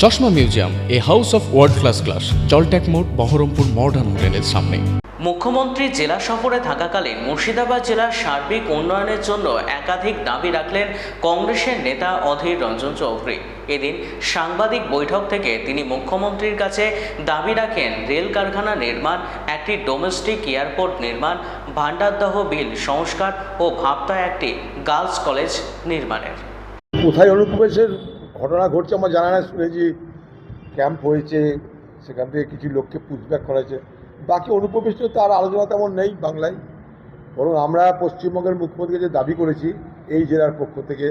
চশমা museum, a house of world class, জলট্যাক মোড়, বহরমপুর মডার্ন হোটেলের সামনে। মুখ্যমন্ত্রী জেলা সফরে থাকাকালীন মুর্শিদাবাদ জেলার সার্বিক উন্নয়নের জন্য একাধিক দাবি রাখলেন কংগ্রেসের নেতা অধীর রঞ্জন চৌধুরী। এদিন সাংবাদিক বৈঠক থেকে তিনি মুখ্যমন্ত্রীর কাছে দাবি রাখেন রেল কারখানা নির্মাণ, একটি ডোমেস্টিক এয়ারপোর্ট নির্মাণ, ভান্ডারদহ বিল সংস্কার ও ভাবতায় একটি গার্লস কলেজ নির্মাণের। কোথায় অনুপ্রবেশের ঘটনা ঘটছে আমার জানা না, শুনেছি ক্যাম্প হয়েছে, সেখান থেকে কিছু লোককে পুষব্যাক করা হয়েছে। বাকি অনুপ্রবেশ তো আর আলোচনা তেমন নেই বাংলায়। বরং আমরা পশ্চিমবঙ্গের মুখ্যমন্ত্রীকে যে দাবি করেছি এই জেলার পক্ষ থেকে,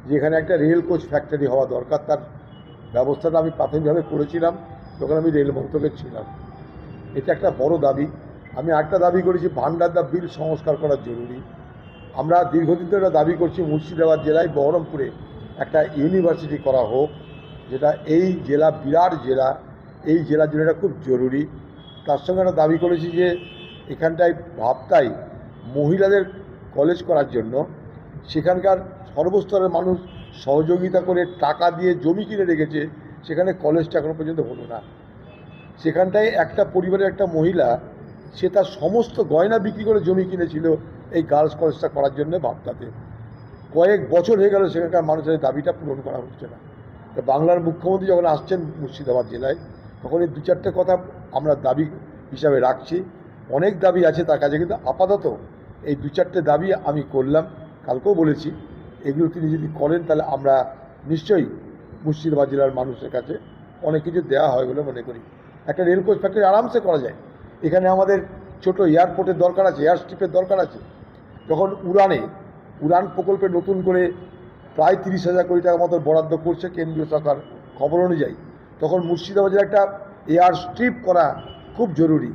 যে এখানে একটা রেল কোচ ফ্যাক্টরি হওয়া দরকার, তার ব্যবস্থাটা আমি প্রাথমিকভাবে করেছিলাম যখন আমি রেল মন্ত্রকে ছিলাম। এটা একটা বড় দাবি। আমি একটা দাবি করেছি, ভান্ডারদা বিল সংস্কার করা জরুরি। আমরা দীর্ঘদিন ধরে দাবি করছি মুর্শিদাবাদ জেলায় বহরমপুরে একটা ইউনিভার্সিটি করা হোক, যেটা এই জেলা বিরাট জেলা, এই জেলার জন্য এটা খুব জরুরি। তার সঙ্গে একটা দাবি করেছি যে এখানটায় ভাবতাই মহিলাদের কলেজ করার জন্য সেখানকার সর্বস্তরের মানুষ সহযোগিতা করে টাকা দিয়ে জমি কিনে রেখেছে, সেখানে কলেজটা এখনো পর্যন্ত হলো না। সেখানটায় একটা পরিবারের একটা মহিলা, সে তার সমস্ত গয়না বিক্রি করে জমি কিনেছিল এই গার্লস কলেজটা করার জন্য ভাবতাতে। কয়েক বছর হয়ে গেল সেখানকার মানুষের দাবিটা পূরণ করা হচ্ছে না। তো বাংলার মুখ্যমন্ত্রী যখন আসছেন মুর্শিদাবাদ জেলায়, তখন এই দু চারটে কথা আমরা দাবি হিসাবে রাখছি। অনেক দাবি আছে তার কাছে, কিন্তু আপাতত এই দু চারটে দাবি আমি করলাম, কালকেও বলেছি। এগুলো তিনি যদি করেন তাহলে আমরা নিশ্চয়ই মুর্শিদাবাদ জেলার মানুষের কাছে অনেক কিছু দেওয়া হয় বলে মনে করি। একটা রেল কোচ ফ্যাক্টরি আরামসে করা যায়। এখানে আমাদের ছোট এয়ারপোর্টের দরকার আছে, এয়ার স্ট্রিপের দরকার আছে। যখন উড়ান প্রকল্পে নতুন করে প্রায় 30,000 কোটি টাকা মতো বরাদ্দ করছে কেন্দ্রীয় সরকার খবর অনুযায়ী, তখন মুর্শিদাবাদের একটা এয়ার স্ট্রিপ করা খুব জরুরি।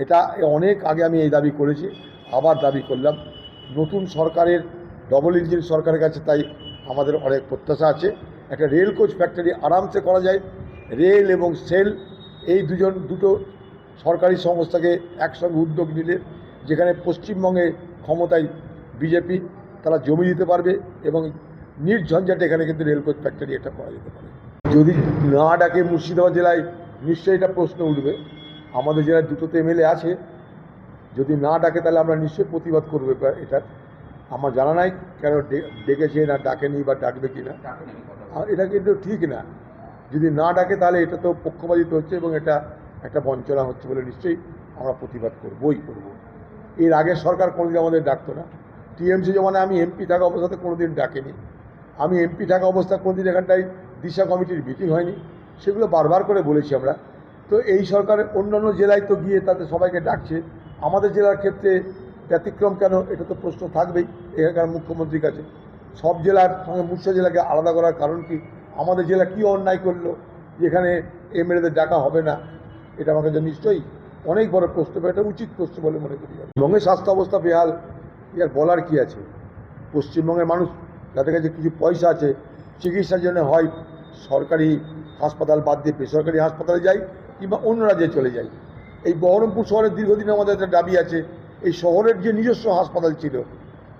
এটা অনেক আগে আমি এই দাবি করেছি, আবার দাবি করলাম। নতুন সরকারের, ডবল ইঞ্জিন সরকারের কাছে তাই আমাদের অনেক প্রত্যাশা আছে। একটা রেল কোচ ফ্যাক্টরি আরামসে করা যায়। রেল এবং সেল এই দুটো সরকারি সংস্থাকে একসঙ্গে উদ্যোগ নিলে, যেখানে পশ্চিমবঙ্গে ক্ষমতায় বিজেপি, তারা জমি দিতে পারবে এবং নির্ঝঞ্ঝাটে এখানে কিন্তু রেল কোচ ফ্যাক্টরি একটা করা যেতে পারে। যদি না ডাকে মুর্শিদাবাদ জেলায়, নিশ্চয়ই এটা প্রশ্ন উঠবে। আমাদের জেলায় দুটোতে এমএলএ আছে, যদি না ডাকে তাহলে আমরা নিশ্চয়ই প্রতিবাদ করবো। এটা আমার জানা নাই কেন ডেকেছে না ডাকেনি বা ডাকবে কি না, এটা কিন্তু ঠিক না। যদি না ডাকে তাহলে এটা তো পক্ষপাতিত্ব হচ্ছে এবং এটা একটা বঞ্চনা হচ্ছে বলে নিশ্চয়ই আমরা প্রতিবাদ করবই করব। এর আগের সরকার কোনোদিন আমাদের ডাকতো না। টিএমসি জমানায় আমি এমপি থাকা অবস্থাতে কোনোদিন ডাকেনি। আমি এমপি থাকা অবস্থায় কোনোদিন এখানটায় দিশা কমিটির মিটিং হয়নি, সেগুলো বারবার করে বলেছি আমরা। তো এই সরকারের অন্যান্য জেলায় তো গিয়ে তাতে সবাইকে ডাকছে, আমাদের জেলার ক্ষেত্রে ব্যতিক্রম কেন, এটা তো প্রশ্ন থাকবেই এখানকার মুখ্যমন্ত্রীর কাছে। সব জেলার সঙ্গে মুর্শিদাবাদ জেলাকে আলাদা করার কারণ কি? আমাদের জেলা কী অন্যায় করলো যেখানে এমএলএদের ডাকা হবে না? এটা আমার কাছে নিশ্চয়ই অনেক বড় প্রশ্ন, এটা উচিত প্রশ্ন বলে মনে করি। পশ্চিমবঙ্গের স্বাস্থ্য অবস্থা বেহাল, ইয়ার বলার কি আছে? পশ্চিমবঙ্গের মানুষ যাদের কাছে কিছু পয়সা আছে, চিকিৎসার জন্য হয় সরকারি হাসপাতাল বাদ দিয়ে বেসরকারি হাসপাতালে যায় কিংবা অন্য রাজ্যে চলে যায়। এই বহরমপুর শহরের দীর্ঘদিন আমাদের একটা দাবি আছে, এই শহরের যে নিজস্ব হাসপাতাল ছিল,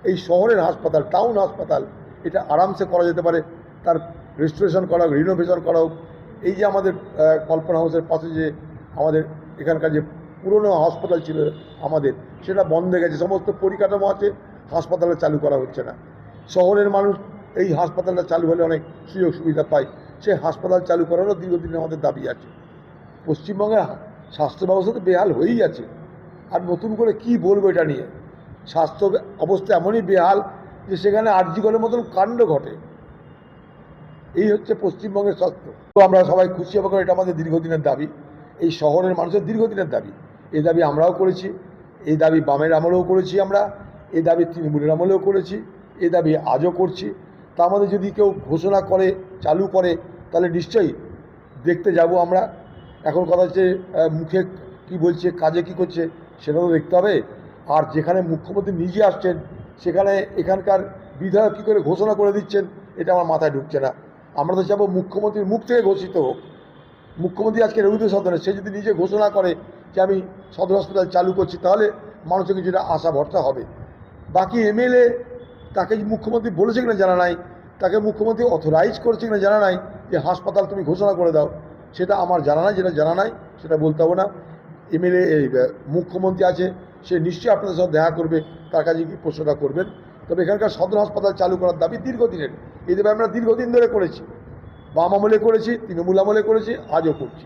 এই শহরের হাসপাতাল, টাউন হাসপাতাল, এটা আরামসে করা যেতে পারে। তার রেস্টোরেশন করা হোক, রিনোভেশন করা হোক। এই যে আমাদের কল্পনা হাউসের পাশে যে আমাদের এখানকার যে পুরনো হাসপাতাল ছিল আমাদের, সেটা বন্ধ হয়ে গেছে। সমস্ত পরিকাঠামো আছে, হাসপাতালে চালু করা হচ্ছে না। শহরের মানুষ এই হাসপাতালটা চালু হলে অনেক সুযোগ সুবিধা পায়, সেই হাসপাতাল চালু করারও দীর্ঘদিন আমাদের দাবি আছে। পশ্চিমবঙ্গের স্বাস্থ্য ব্যবস্থা তো বেহাল হয়েই আছে, আর নতুন করে কি বলবো এটা নিয়ে? স্বাস্থ্য অবস্থা এমনই বেহাল যে সেখানে আরজিকরের মতন কাণ্ড ঘটে। এই হচ্ছে পশ্চিমবঙ্গের স্বাস্থ্য। তো আমরা সবাই খুশি হবো, এটা আমাদের দীর্ঘদিনের দাবি, এই শহরের মানুষের দীর্ঘদিনের দাবি। এই দাবি আমরাও করেছি, এই দাবি বামের আমলেও করেছি আমরা, এই দাবি তৃণমূলের আমলেও করেছি, এই দাবি আজও করছি। তা আমাদের যদি কেউ ঘোষণা করে, চালু করে, তাহলে নিশ্চয়ই দেখতে যাব আমরা। এখন কথা হচ্ছে মুখে কি বলছে, কাজে কি করছে, সেটাও দেখতে হবে। আর যেখানে মুখ্যমন্ত্রী নিজে আসছেন, সেখানে এখানকার বিধায়ক কী করে ঘোষণা করে দিচ্ছেন, এটা আমার মাথায় ঢুকছে না। আমরা তো চাবো মুখ্যমন্ত্রীর মুখ থেকে ঘোষিত হোক। মুখ্যমন্ত্রী আজকে রবীন্দ্র সদনে, সে যদি নিজে ঘোষণা করে যে আমি সদর হাসপাতাল চালু করছি, তাহলে মানুষের কিছুটা আশা ভরসা হবে। বাকি এমএলএ, তাকে মুখ্যমন্ত্রী বলেছে কিনা জানা নাই, তাকে মুখ্যমন্ত্রী অথরাইজ করেছে কিনা জানা নাই যে হাসপাতাল তুমি ঘোষণা করে দাও, সেটা আমার জানা নাই। যেটা জানা নাই সেটা বলতে হবে না। এমএলএ মুখ্যমন্ত্রী আছে, সে নিশ্চয়ই আপনাদের সাথে দেখা করবে, তার কাছে কি প্রশ্নটা করবেন। তবে এখানকার সদর হাসপাতাল চালু করার দাবি দীর্ঘদিনের, এই দাবি আমরা দীর্ঘদিন ধরে করেছি, বাম আমলে করেছি, তৃণমূল আমলে করেছি, আজও করছি।